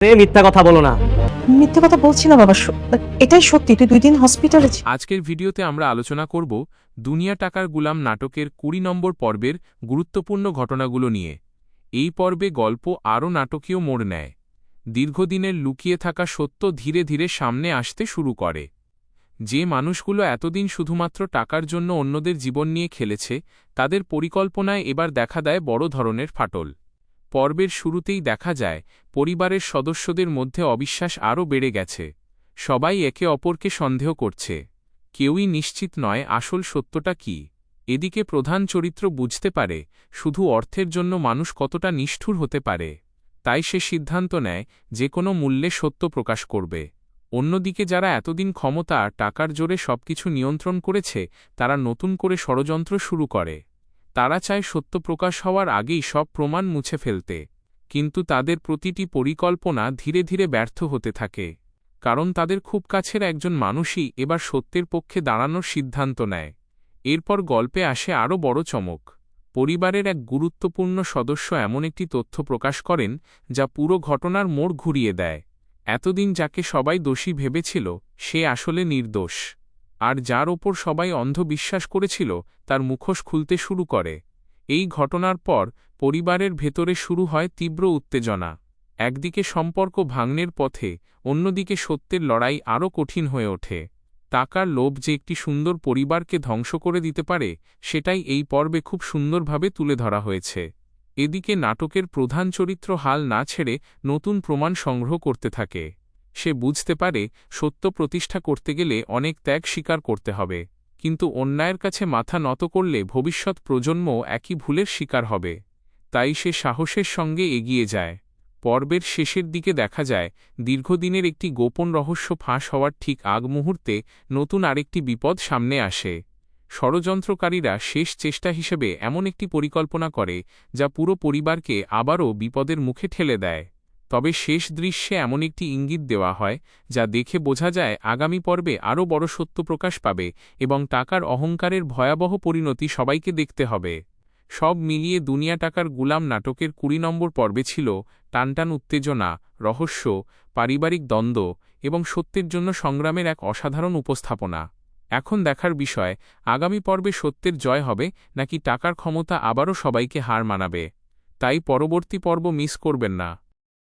মিথ্যা কথা বলো না। মিথ্যে কথা বলছি না বাবা, এটাই সত্যি। তুই 2 দিন হসপিটালে আজকের ভিডিওতে আমরা আলোচনা করব দুনিয়া টাকার গুলাম নাটকের 20 নম্বর পর্বের গুরুত্বপূর্ণ ঘটনাগুলো নিয়ে। এই পর্বে গল্প আরও নাটকীয় মোড় নেয়। দীর্ঘদিনের লুকিয়ে থাকা সত্য ধীরে ধীরে সামনে আসতে শুরু করে। যে মানুষগুলো এতদিন শুধুমাত্র টাকার জন্য অন্যদের জীবন নিয়ে খেলেছে, তাদের পরিকল্পনায় এবার দেখা দেয় বড় ধরনের ফাটল। পর্বের শুরুতেই দেখা যায় পরিবারের সদস্যদের মধ্যে অবিশ্বাস আরও বেড়ে গেছে। সবাই একে অপরকে সন্দেহ করছে। কেউই নিশ্চিত নয় আসল সত্যটা কি। এদিকে প্রধান চরিত্র বুঝতে পারে শুধু অর্থের জন্য মানুষ কতটা নিষ্ঠুর হতে পারে। তাই সে সিদ্ধান্ত নেয় যে কোনো মূল্যে সত্য প্রকাশ করবে। অন্যদিকে যারা এতদিন ক্ষমতা আর টাকার জোরে সবকিছু নিয়ন্ত্রণ করেছে, তারা নতুন করে ষড়যন্ত্র শুরু করে। তারা চায় সত্য প্রকাশ হওয়ার আগেই সব প্রমাণ মুছে ফেলতে। কিন্তু তাদের প্রতিটি পরিকল্পনা ধীরে ধীরে ব্যর্থ হতে থাকে, কারণ তাদের খুব কাছের একজন মানুষই এবার সত্যের পক্ষে দাঁড়ানোর সিদ্ধান্ত নেয়। এরপর গল্পে আসে আরও বড় চমক। পরিবারের এক গুরুত্বপূর্ণ সদস্য এমন একটি তথ্য প্রকাশ করেন যা পুরো ঘটনার মোড় ঘুরিয়ে দেয়। এতদিন যাকে সবাই দোষী ভেবেছিল, সে আসলে নির্দোষ। আর যার ওপর সবাই অন্ধ বিশ্বাস করেছিল, তার মুখোশ খুলতে শুরু করে। এই ঘটনার পর পরিবারের ভেতরে শুরু হয় তীব্র উত্তেজনা। একদিকে সম্পর্ক ভাঙনের পথে, অন্যদিকে সত্যের লড়াই আরও কঠিন হয়ে ওঠে। টাকার লোভ যে একটি সুন্দর পরিবারকে ধ্বংস করে দিতে পারে, সেটাই এই পর্বে খুব সুন্দরভাবে তুলে ধরা হয়েছে। এদিকে নাটকের প্রধান চরিত্র হাল না ছেড়ে নতুন প্রমাণ সংগ্রহ করতে থাকে। সে বুঝতে পারে সত্য প্রতিষ্ঠা করতে গেলে অনেক ত্যাগ স্বীকার করতে হবে, কিন্তু অন্যায়ের কাছে মাথা নত করলে ভবিষ্যৎ প্রজন্মও একই ভুলের শিকার হবে। তাই সে সাহসের সঙ্গে এগিয়ে যায়। পর্বের শেষের দিকে দেখা যায় দীর্ঘদিনের একটি গোপন রহস্য ফাঁস হওয়ার ঠিক আগ মুহূর্তে নতুন আরেকটি বিপদ সামনে আসে। ষড়যন্ত্রকারীরা শেষ চেষ্টা হিসেবে এমন একটি পরিকল্পনা করে যা পুরো পরিবারকে আবারও বিপদের মুখে ঠেলে দেয়। তবে শেষ দৃশ্যে এমন একটি ইঙ্গিত দেওয়া হয় যা দেখে বোঝা যায় আগামী পর্বে আরও বড় সত্য প্রকাশ পাবে এবং টাকার অহংকারের ভয়াবহ পরিণতি সবাইকে দেখতে হবে। সব মিলিয়ে দুনিয়া টাকার গুলাম নাটকের 20 নম্বর পর্বে ছিল টানটান উত্তেজনা, রহস্য, পারিবারিক দ্বন্দ্ব এবং সত্যের জন্য সংগ্রামের এক অসাধারণ উপস্থাপনা। এখন দেখার বিষয়, আগামী পর্বে সত্যের জয় হবে নাকি টাকার ক্ষমতা আবারও সবাইকে হার মানাবে। তাই পরবর্তী পর্ব মিস করবেন না।